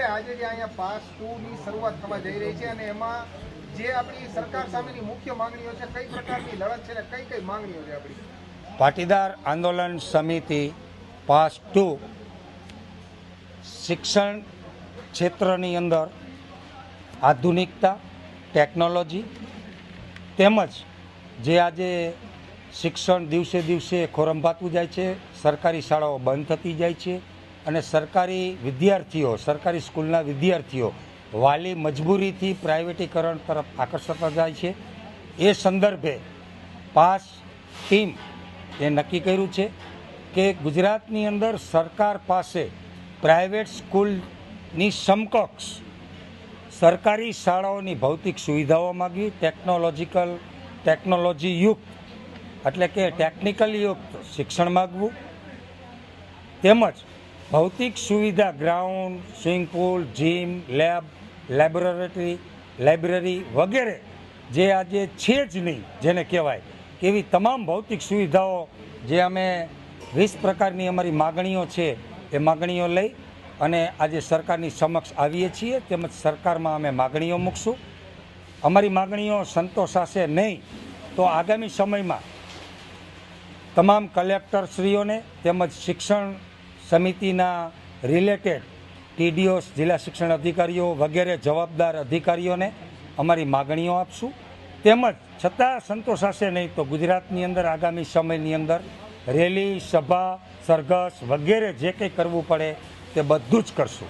ભાઈ આજે જે અહીંયા પાસ 2 ની શરૂઆત થવા જઈ રહી છે અને એમાં જે આપણી સરકાર સામેની મુખ્ય માંગણીઓ છે, કઈ પ્રકારની લડત છે અને કઈ માંગણીઓ છે આપણી? પાટીદાર આંદોલન સમિતિ પાસ 2 શિક્ષણ ક્ષેત્રની અંદર આધુનિકતા, ટેકનોલોજી તેમજ જે આજે શિક્ષણ દિવસે દિવસે ખોરંભાતું જાય છે, સરકારી શાળાઓ બંધ થતી જાય છે અને સરકારી વિદ્યાર્થીઓ, સરકારી સ્કૂલના વિદ્યાર્થીઓ વાલી મજબૂરીથી પ્રાઇવેટીકરણ તરફ આકર્ષતા જાય છે. એ સંદર્ભે પાસ ટીમ એ નક્કી કર્યું છે કે ગુજરાતની અંદર સરકાર પાસે પ્રાઇવેટ સ્કૂલની સમકક્ષ સરકારી શાળાઓની ભૌતિક સુવિધાઓ માગવી, ટેકનોલોજી યુક્ત એટલે કે ટેકનિકલ યુક્ત શિક્ષણ માગવું, તેમજ ભૌતિક સુવિધા ground, swimming pool, gym, lab, library વગેરે જે આજે છે જ નહીં જેને કહેવાય કે એવી તમામ ભૌતિક સુવિધાઓ જે અમે 20 પ્રકારની અમારી માગણીઓ છે એ માગણીઓ લઈ અને આજે સરકારની સમક્ષ આવીએ છીએ, તેમજ સરકારમાં અમે માગણીઓ મૂકશું. અમારી માગણીઓ સંતોષાશે નહીં તો આગામી સમયમાં તમામ કલેક્ટરશ્રીઓને તેમજ શિક્ષણ સમિતિના રિલેટેડ TDOs, જિલ્લા શિક્ષણ અધિકારીઓ વગેરે જવાબદાર અધિકારીઓને અમારી માગણીઓ આપશું. તેમજ છતાં સંતોષાશે નહીં તો ગુજરાતની અંદર આગામી સમયની અંદર રેલી, સભા, સરઘસ વગેરે જે કંઈ કરવું પડે તે બધું જ કરશું.